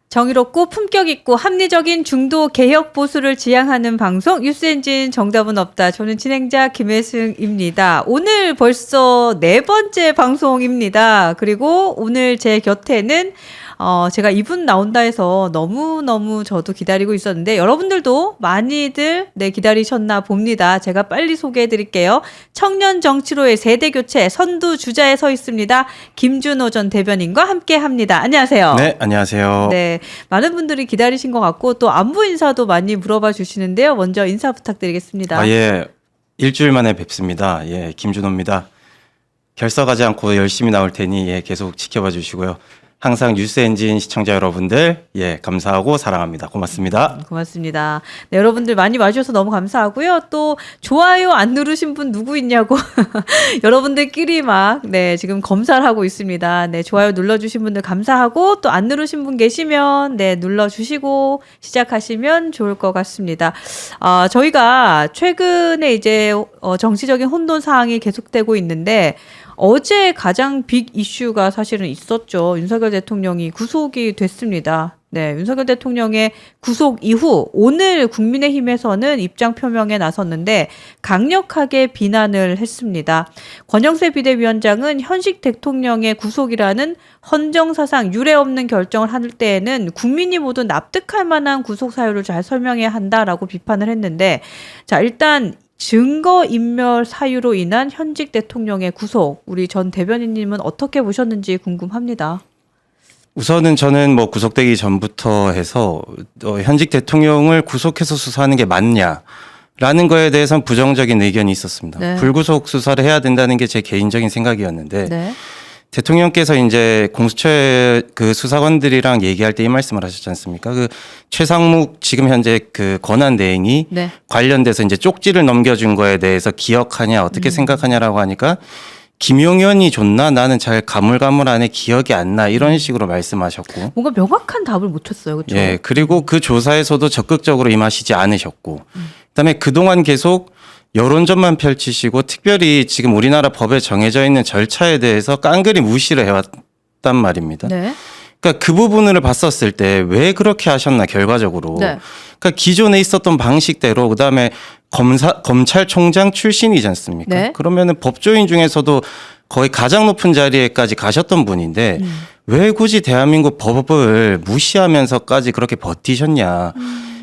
정의롭고 품격 있고 합리적인 중도 개혁 보수를 지향하는 방송 뉴스엔진 정답은 없다. 저는 진행자 김혜승입니다. 오늘 벌써 4번째 방송입니다. 그리고 오늘 제 곁에는 제가 이분 나온다 해서 너무너무 저도 기다리고 있었는데 여러분들도 많이들 기다리셨나 봅니다. 제가 빨리 소개해 드릴게요. 청년 정치로의 세대 교체 선두 주자에 서 있습니다. 김준호 전 대변인과 함께 합니다. 안녕하세요. 네, 안녕하세요. 네, 많은 분들이 기다리신 것 같고 또 안부 인사도 많이 물어봐 주시는데요. 먼저 인사 부탁드리겠습니다. 예. 일주일 만에 뵙습니다. 예, 김준호입니다. 결석하지 않고 열심히 나올 테니 계속 지켜봐 주시고요. 항상 뉴스엔진 시청자 여러분들 감사하고 사랑합니다. 고맙습니다. 고맙습니다. 네, 여러분들 많이 와주셔서 너무 감사하고요. 또 좋아요 안 누르신 분 누구 있냐고 여러분들끼리 막 지금 검사를 하고 있습니다. 네, 좋아요 눌러주신 분들 감사하고 또 안 누르신 분 계시면 눌러주시고 시작하시면 좋을 것 같습니다. 저희가 최근에 이제 정치적인 혼돈 사항이 계속되고 있는데 어제 가장 빅 이슈가 사실은 있었죠. 윤석열 대통령이 구속이 됐습니다. 네, 윤석열 대통령의 구속 이후 오늘 국민의힘에서는 입장 표명에 나섰는데 강력하게 비난을 했습니다. 권영세 비대위원장은 현직 대통령의 구속이라는 헌정사상 유례 없는 결정을 할 때에는 국민이 모두 납득할 만한 구속 사유를 잘 설명해야 한다라고 비판을 했는데 자, 일단 증거인멸 사유로 인한 현직 대통령의 구속, 우리 전 대변인님은 어떻게 보셨는지 궁금합니다. 우선은 저는 구속되기 전부터 해서 현직 대통령을 구속해서 수사하는 게 맞냐라는 거에 대해서는 부정적인 의견이 있었습니다. 네. 불구속 수사를 해야 된다는 게 제 개인적인 생각이었는데 네. 대통령께서 이제 공수처 그 수사관들이랑 얘기할 때 이 말씀을 하셨지 않습니까? 그 최상목 지금 현재 그 권한 대행이 관련돼서 이제 쪽지를 넘겨준 거에 대해서 기억하냐 어떻게 생각하냐라고 하니까 김용현이 줬나 나는 잘 가물가물하네 기억이 안 나 이런 식으로 말씀하셨고 뭔가 명확한 답을 못 쳤어요. 그렇죠? 예, 그리고 그 조사에서도 적극적으로 임하시지 않으셨고 그다음에 그동안 계속 여론전만 펼치시고 특별히 지금 우리나라 법에 정해져 있는 절차에 대해서 깡그리 무시를 해왔단 말입니다. 네. 그러니까 그 부분을 봤었을 때 왜 그렇게 하셨나 결과적으로. 네. 그러니까 기존에 있었던 방식대로 그다음에 검찰총장 출신이지 않습니까? 네. 그러면은 법조인 중에서도 거의 가장 높은 자리에까지 가셨던 분인데 왜 굳이 대한민국 법을 무시하면서까지 그렇게 버티셨냐.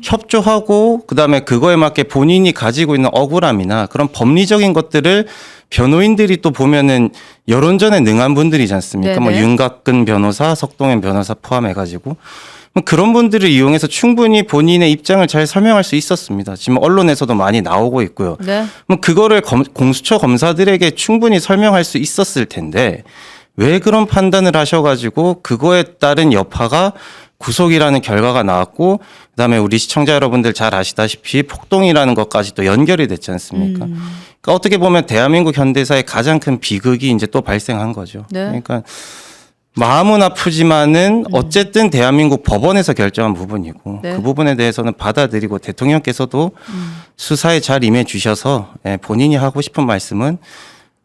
협조하고 그다음에 그거에 맞게 본인이 가지고 있는 억울함이나 그런 법리적인 것들을 변호인들이 또 보면은 여론전에 능한 분들이지 않습니까? 네네. 윤곽근 변호사, 석동현 변호사 포함해가지고 그런 분들을 이용해서 충분히 본인의 입장을 잘 설명할 수 있었습니다. 지금 언론에서도 많이 나오고 있고요. 네. 그거를 공수처 검사들에게 충분히 설명할 수 있었을 텐데 왜 그런 판단을 하셔가지고 그거에 따른 여파가 구속이라는 결과가 나왔고 그다음에 우리 시청자 여러분들 잘 아시다시피 폭동이라는 것까지 또 연결이 됐지 않습니까? 그러니까 어떻게 보면 대한민국 현대사의 가장 큰 비극이 이제 또 발생한 거죠. 네. 그러니까 마음은 아프지만은 어쨌든 대한민국 법원에서 결정한 부분이고 네. 그 부분에 대해서는 받아들이고 대통령께서도 수사에 잘 임해 주셔서 본인이 하고 싶은 말씀은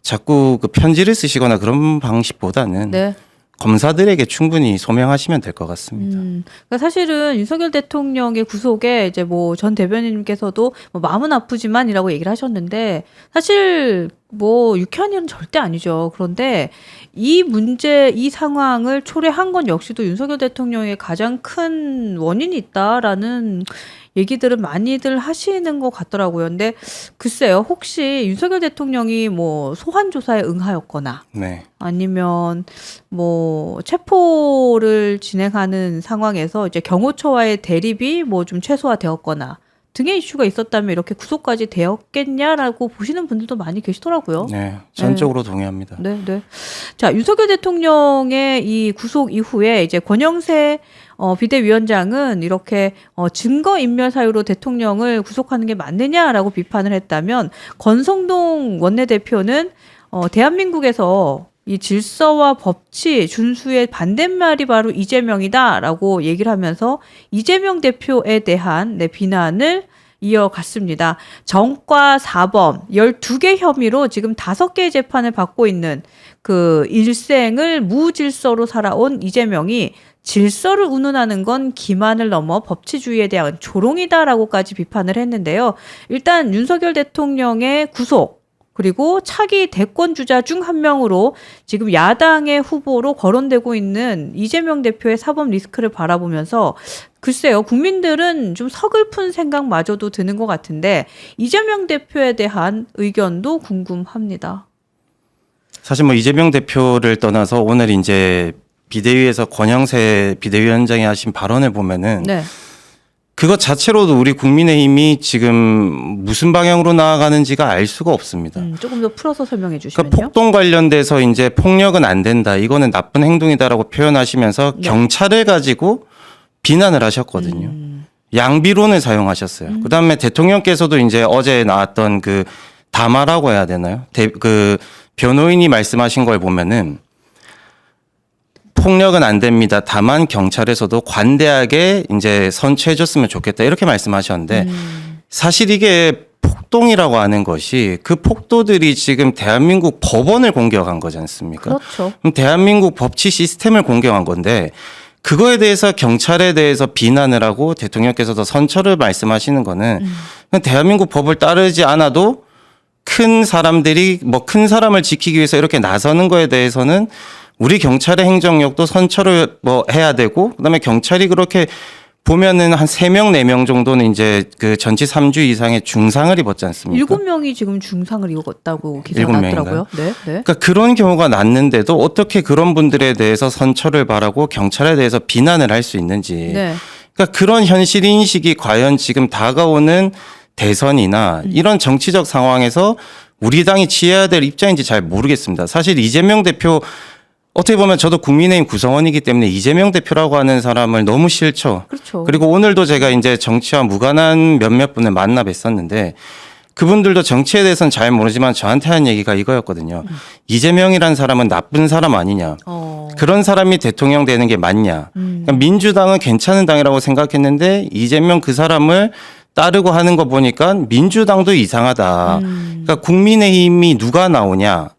자꾸 그 편지를 쓰시거나 그런 방식보다는 네. 검사들에게 충분히 소명하시면 될 것 같습니다. 그러니까 사실은 윤석열 대통령의 구속에 이제 전 대변인님께서도 마음은 아프지만이라고 얘기를 하셨는데 사실 유쾌한 일은 절대 아니죠. 그런데 이 문제, 이 상황을 초래한 건 역시도 윤석열 대통령의 가장 큰 원인이 있다라는 얘기들은 많이들 하시는 것 같더라고요. 근데 글쎄요, 혹시 윤석열 대통령이 소환 조사에 응하였거나 네. 아니면 체포를 진행하는 상황에서 이제 경호처와의 대립이 좀 최소화되었거나 등의 이슈가 있었다면 이렇게 구속까지 되었겠냐라고 보시는 분들도 많이 계시더라고요. 네, 전적으로 동의합니다. 네. 자, 윤석열 대통령의 이 구속 이후에 이제 권영세 비대위원장은 이렇게 증거인멸 사유로 대통령을 구속하는 게 맞느냐라고 비판을 했다면 권성동 원내대표는 대한민국에서 이 질서와 법치 준수의 반대말이 바로 이재명이다라고 얘기를 하면서 이재명 대표에 대한 비난을 이어갔습니다. 정과 사범 12개 혐의로 지금 5개의 재판을 받고 있는 그 일생을 무질서로 살아온 이재명이 질서를 운운하는 건 기만을 넘어 법치주의에 대한 조롱이다라고까지 비판을 했는데요. 일단 윤석열 대통령의 구속 그리고 차기 대권 주자 중 한 명으로 지금 야당의 후보로 거론되고 있는 이재명 대표의 사법 리스크를 바라보면서 글쎄요, 국민들은 좀 서글픈 생각마저도 드는 것 같은데 이재명 대표에 대한 의견도 궁금합니다. 사실 뭐 이재명 대표를 떠나서 오늘 이제 비대위에서 권영세 비대위원장이 하신 발언을 보면은 네. 그것 자체로도 우리 국민의힘이 지금 무슨 방향으로 나아가는지가 알 수가 없습니다. 조금 더 풀어서 설명해 주시면요. 그러니까 폭동 관련돼서 이제 폭력은 안 된다. 이거는 나쁜 행동이다라고 표현하시면서 네. 경찰을 가지고 비난을 하셨거든요. 양비론을 사용하셨어요. 그다음에 대통령께서도 이제 어제 나왔던 그 담화라고 해야 되나요? 그 변호인이 말씀하신 걸 보면은 폭력은 안 됩니다. 다만 경찰에서도 관대하게 이제 선처해줬으면 좋겠다. 이렇게 말씀하셨는데 사실 이게 폭동이라고 하는 것이 그 폭도들이 지금 대한민국 법원을 공격한 거지 않습니까? 그렇죠. 그럼 대한민국 법치 시스템을 공격한 건데 그거에 대해서 경찰에 대해서 비난을 하고 대통령께서도 선처를 말씀하시는 거는 그냥 대한민국 법을 따르지 않아도 큰 사람들이 뭐 큰 사람을 지키기 위해서 이렇게 나서는 거에 대해서는 우리 경찰의 행정력도 선처를 뭐 해야 되고 그다음에 경찰이 그렇게 보면은 한 3명, 4명 정도는 이제 그 전치 3주 이상의 중상을 입었지 않습니까? 7명이 지금 중상을 입었다고 기사가 7 명인가요? 났더라고요. 네, 네. 그러니까 그런 경우가 났는데도 어떻게 그런 분들에 대해서 선처를 바라고 경찰에 대해서 비난을 할 수 있는지. 네. 그러니까 그런 현실 인식이 과연 지금 다가오는 대선이나 이런 정치적 상황에서 우리 당이 취해야 될 입장인지 잘 모르겠습니다. 사실 이재명 대표 어떻게 보면 저도 국민의힘 구성원이기 때문에 이재명 대표라고 하는 사람을 너무 싫죠. 그렇죠. 그리고 오늘도 제가 이제 정치와 무관한 몇몇 분을 만나 뵀었는데 그분들도 정치에 대해서는 잘 모르지만 저한테 한 얘기가 이거였거든요. 이재명이란 사람은 나쁜 사람 아니냐. 그런 사람이 대통령 되는 게 맞냐. 그러니까 민주당은 괜찮은 당이라고 생각했는데 이재명 그 사람을 따르고 하는 거 보니까 민주당도 이상하다. 그러니까 국민의힘이 누가 나오냐.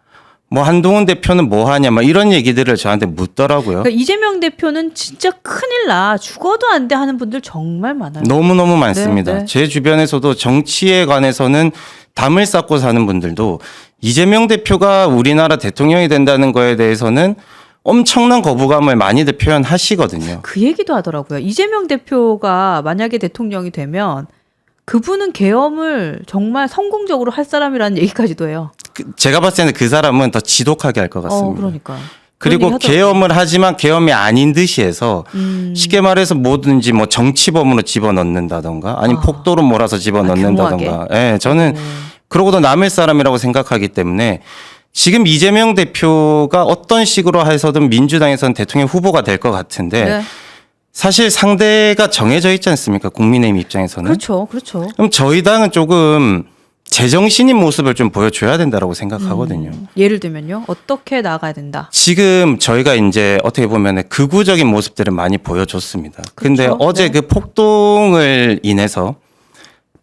뭐 한동훈 대표는 뭐 하냐 막 이런 얘기들을 저한테 묻더라고요. 그러니까 이재명 대표는 진짜 큰일 나 죽어도 안 돼 하는 분들 정말 많아요. 너무너무 많습니다. 네, 네. 제 주변에서도 정치에 관해서는 담을 쌓고 사는 분들도 이재명 대표가 우리나라 대통령이 된다는 거에 대해서는 엄청난 거부감을 많이들 표현하시거든요. 그 얘기도 하더라고요. 이재명 대표가 만약에 대통령이 되면 그분은 계엄을 정말 성공적으로 할 사람이라는 얘기까지도 해요. 제가 봤을 때는 그 사람은 더 지독하게 할 것 같습니다. 그러니까. 그리고 계엄을 하지만 계엄이 아닌 듯이 해서 쉽게 말해서 뭐든지 뭐 정치범으로 집어넣는다던가 아니면 폭도로 몰아서 집어넣는다던가. 예, 저는 그러고도 남을 사람이라고 생각하기 때문에 지금 이재명 대표가 어떤 식으로 해서든 민주당에서는 대통령 후보가 될 것 같은데 네. 사실 상대가 정해져 있지 않습니까? 국민의힘 입장에서는. 그렇죠. 그렇죠. 그럼 저희 당은 조금 제정신인 모습을 좀 보여줘야 된다라고 생각하거든요. 예를 들면요. 어떻게 나가야 된다. 지금 저희가 이제 어떻게 보면 극우적인 모습들을 많이 보여줬습니다. 근데 그렇죠. 어제 네. 그 폭동을 인해서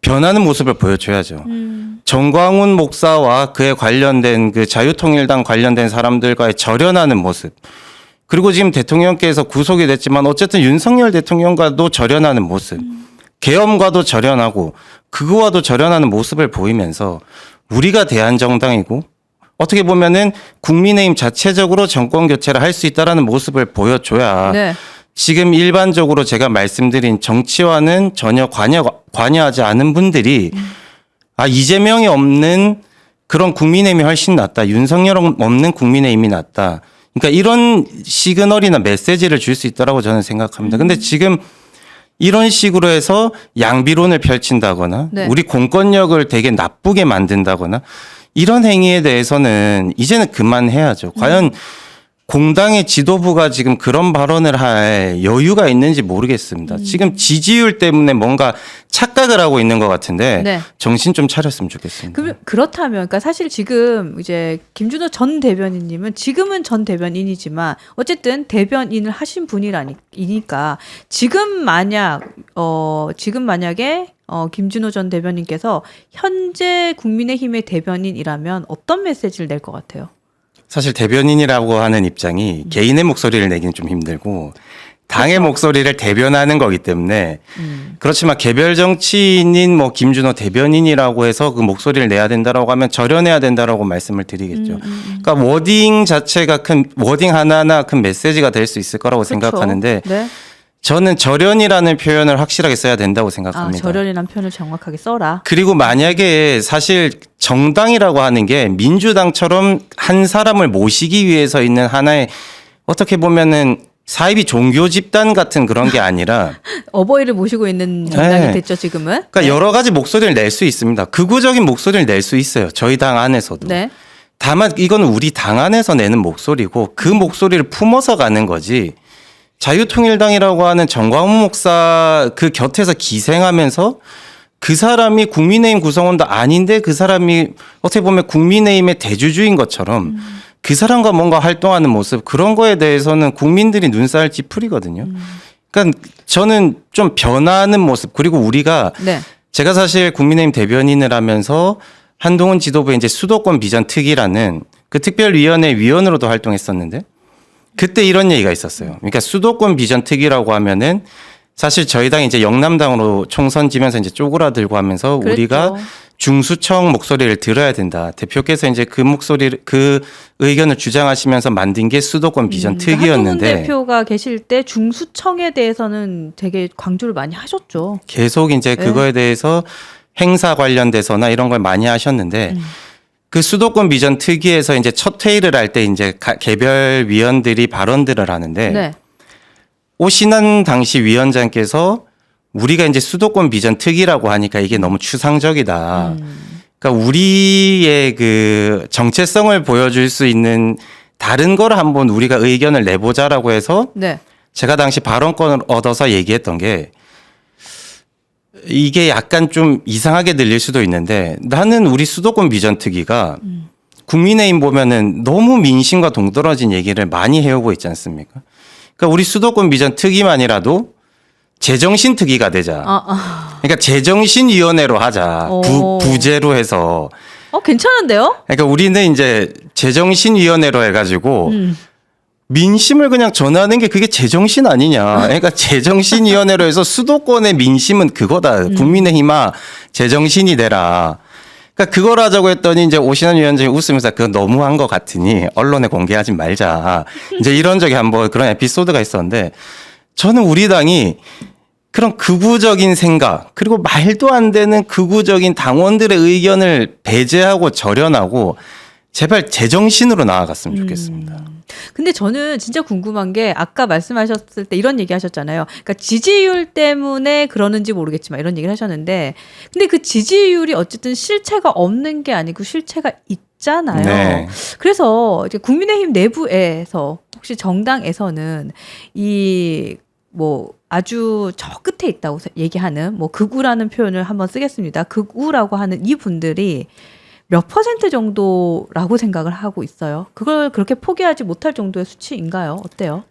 변하는 모습을 보여줘야죠. 정광훈 목사와 그에 관련된 그 자유통일당 관련된 사람들과의 절연하는 모습. 그리고 지금 대통령께서 구속이 됐지만 어쨌든 윤석열 대통령과도 절연하는 모습. 계엄과도 절연하고 그거와도 절연하는 모습을 보이면서 우리가 대한정당이고 어떻게 보면은 국민의힘 자체적으로 정권 교체를 할 수 있다라는 모습을 보여줘야 네. 지금 일반적으로 제가 말씀드린 정치와는 전혀 관여하지 않은 분들이 이재명이 없는 그런 국민의힘이 훨씬 낫다. 윤석열 없는 국민의힘이 낫다. 그러니까 이런 시그널이나 메시지를 줄 수 있다라고 저는 생각합니다. 근데 지금 이런 식으로 해서 양비론을 펼친다거나 네. 우리 공권력을 되게 나쁘게 만든다거나 이런 행위에 대해서는 이제는 그만해야죠. 과연 공당의 지도부가 지금 그런 발언을 할 여유가 있는지 모르겠습니다. 지금 지지율 때문에 뭔가 착각을 하고 있는 것 같은데 네. 정신 좀 차렸으면 좋겠습니다. 그렇다면, 그러니까 사실 지금 이제 김준호 전 대변인님은 지금은 전 대변인이지만 어쨌든 대변인을 하신 분이니까 지금 만약에 김준호 전 대변인께서 현재 국민의힘의 대변인이라면 어떤 메시지를 낼 것 같아요? 사실 대변인이라고 하는 입장이 개인의 목소리를 내기는 좀 힘들고 당의 목소리를 대변하는 거기 때문에 그렇지만 개별 정치인인 뭐 김준호 대변인이라고 해서 그 목소리를 내야 된다라고 하면 절연해야 된다라고 말씀을 드리겠죠. 그러니까 워딩 자체가 워딩 하나하나 큰 메시지가 될 수 있을 거라고 그렇죠. 생각하는데 네. 저는 절연이라는 표현을 확실하게 써야 된다고 생각합니다. 절연이라는 표현을 정확하게 써라. 그리고 만약에 사실 정당이라고 하는 게 민주당처럼 한 사람을 모시기 위해서 있는 하나의 어떻게 보면은 사이비 종교 집단 같은 그런 게 아니라 어버이를 모시고 있는 정당이 네. 됐죠, 지금은. 그러니까 여러 가지 목소리를 낼 수 있습니다. 극우적인 목소리를 낼 수 있어요. 저희 당 안에서도. 네. 다만 이거는 우리 당 안에서 내는 목소리고 그 목소리를 품어서 가는 거지. 자유통일당이라고 하는 정광훈 목사 그 곁에서 기생하면서 그 사람이 국민의힘 구성원도 아닌데 그 사람이 어떻게 보면 국민의힘의 대주주인 것처럼 그 사람과 뭔가 활동하는 모습 그런 거에 대해서는 국민들이 눈살 찌푸리거든요. 그러니까 저는 좀 변하는 모습 그리고 우리가 네. 제가 사실 국민의힘 대변인을 하면서 한동훈 지도부의 이제 수도권 비전 특위라는 그 특별위원회 위원으로도 활동했었는데 그때 이런 얘기가 있었어요. 그러니까 수도권 비전 특위라고 하면은 사실 저희 당이 이제 영남당으로 총선 지면서 이제 쪼그라들고 하면서 그랬죠. 우리가 중수청 목소리를 들어야 된다. 대표께서 이제 그 목소리를 그 의견을 주장하시면서 만든 게 수도권 비전 특위였는데 한동훈 대표가 계실 때 중수청에 대해서는 되게 강조를 많이 하셨죠. 계속 이제 그거에 대해서 행사 관련돼서나 이런 걸 많이 하셨는데 그 수도권 비전 특위에서 이제 첫 회의를 할 때 이제 개별 위원들이 발언들을 하는데 네. 오신환 당시 위원장께서 우리가 이제 수도권 비전 특위라고 하니까 이게 너무 추상적이다. 그러니까 우리의 그 정체성을 보여줄 수 있는 다른 걸 한번 우리가 의견을 내보자라고 해서 네. 제가 당시 발언권을 얻어서 얘기했던 게 이게 약간 좀 이상하게 들릴 수도 있는데 나는 우리 수도권 비전 특위가 국민의힘 보면은 너무 민심과 동떨어진 얘기를 많이 해오고 있지 않습니까? 그러니까 우리 수도권 비전 특위만이라도 제정신 특위가 되자. 그러니까 제정신위원회로 하자. 부제로 해서. 괜찮은데요? 그러니까 우리는 이제 제정신위원회로 해가지고 민심을 그냥 전하는 게 그게 제정신 아니냐. 그러니까 제정신위원회로 해서 수도권의 민심은 그거다. 국민의힘아 제정신이 되라. 그러니까 그걸 하자고 했더니 이제 오신환 위원장이 웃으면서 그거 너무한 것 같으니 언론에 공개하지 말자. 이제 이런 적이 한번 그런 에피소드가 있었는데 저는 우리 당이 그런 극우적인 생각 그리고 말도 안 되는 극우적인 당원들의 의견을 배제하고 절연하고 제발 제정신으로 나아갔으면 좋겠습니다. 근데 저는 진짜 궁금한 게 아까 말씀하셨을 때 이런 얘기 하셨잖아요. 그러니까 지지율 때문에 그러는지 모르겠지만 이런 얘기를 하셨는데 근데 그 지지율이 어쨌든 실체가 없는 게 아니고 실체가 있잖아요. 네. 그래서 이제 국민의힘 내부에서 혹시 정당에서는 이 뭐 아주 저 끝에 있다고 얘기하는 뭐 극우라는 표현을 한번 쓰겠습니다. 극우라고 하는 이 분들이 몇 퍼센트 정도라고 생각을 하고 있어요? 그걸 그렇게 포기하지 못할 정도의 수치인가요? 어때요?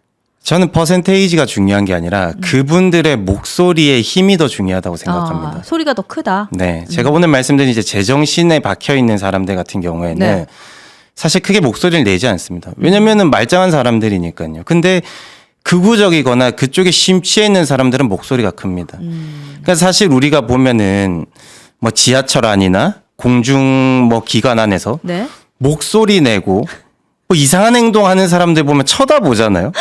저는 퍼센테이지가 중요한 게 아니라 그분들의 목소리의 힘이 더 중요하다고 생각합니다. 소리가 더 크다. 네. 제가 오늘 말씀드린 이제 제정신에 박혀 있는 사람들 같은 경우에는 네. 사실 크게 목소리를 내지 않습니다. 왜냐면은 말짱한 사람들이니까요. 근데 극우적이거나 그쪽에 심취해 있는 사람들은 목소리가 큽니다. 그러니까 사실 우리가 보면은 뭐 지하철 안이나 공중 뭐 기관 안에서 네. 목소리 내고 뭐 이상한 행동하는 사람들 보면 쳐다보잖아요.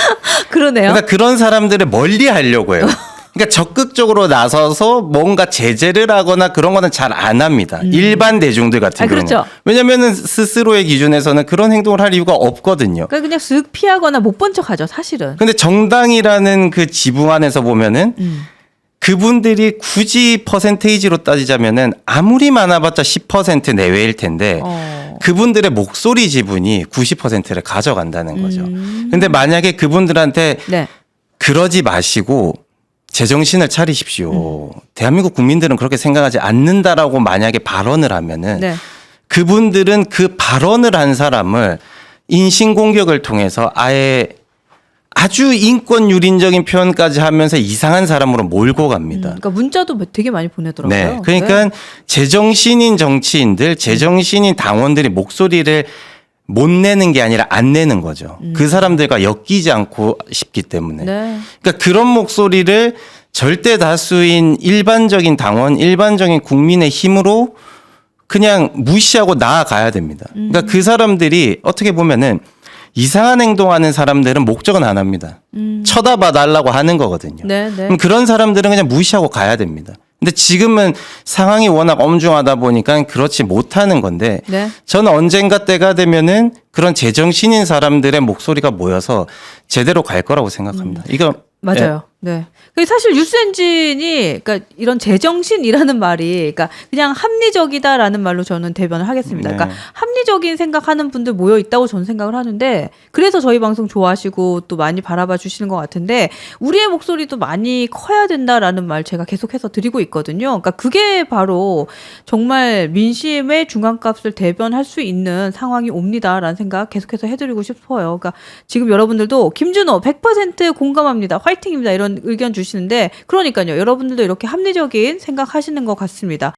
그러네요. 그러니까 그런 사람들을 멀리 하려고 해요. 그러니까 적극적으로 나서서 뭔가 제재를 하거나 그런 거는 잘 안 합니다. 일반 대중들 같은 경우는. 그렇죠. 왜냐면은 스스로의 기준에서는 그런 행동을 할 이유가 없거든요. 그러니까 그냥 쓱 피하거나 못 본 척하죠, 사실은. 근데 정당이라는 그 지붕 안에서 보면은 그분들이 굳이 퍼센테이지로 따지자면은 아무리 많아봤자 10% 내외일 텐데 그분들의 목소리 지분이 90%를 가져간다는 거죠. 근데 만약에 그분들한테 네. 그러지 마시고 제정신을 차리십시오. 대한민국 국민들은 그렇게 생각하지 않는다라고 만약에 발언을 하면은 네. 그분들은 그 발언을 한 사람을 인신공격을 통해서 아예 아주 인권유린적인 표현까지 하면서 이상한 사람으로 몰고 갑니다. 그러니까 문자도 되게 많이 보내더라고요. 네. 그러니까 제정신인 정치인들, 제정신인 당원들이 목소리를 못 내는 게 아니라 안 내는 거죠. 그 사람들과 엮이지 않고 싶기 때문에. 네. 그러니까 그런 목소리를 절대 다수인 일반적인 당원, 일반적인 국민의 힘으로 그냥 무시하고 나아가야 됩니다. 그러니까 그 사람들이 어떻게 보면은 이상한 행동하는 사람들은 목적은 안 합니다. 쳐다봐 달라고 하는 거거든요. 네, 네. 그럼 그런 사람들은 그냥 무시하고 가야 됩니다. 근데 지금은 상황이 워낙 엄중하다 보니까 그렇지 못하는 건데 네. 저는 언젠가 때가 되면은 그런 제정신인 사람들의 목소리가 모여서 제대로 갈 거라고 생각합니다. 이거 맞아요. 네. 그 사실 뉴스엔진이 그러니까 이런 제정신이라는 말이 그러니까 그냥 합리적이다라는 말로 저는 대변을 하겠습니다. 네. 그러니까 합리적인 생각하는 분들 모여 있다고 저는 생각을 하는데 그래서 저희 방송 좋아하시고 또 많이 바라봐 주시는 것 같은데 우리의 목소리도 많이 커야 된다라는 말 제가 계속해서 드리고 있거든요. 그러니까 그게 바로 정말 민심의 중간값을 대변할 수 있는 상황이 옵니다라는 생각 계속해서 해드리고 싶어요. 그러니까 지금 여러분들도 김준호 100% 공감합니다. 화이팅입니다. 이런 의견 주시는데 그러니까요. 여러분들도 이렇게 합리적인 생각하시는 것 같습니다.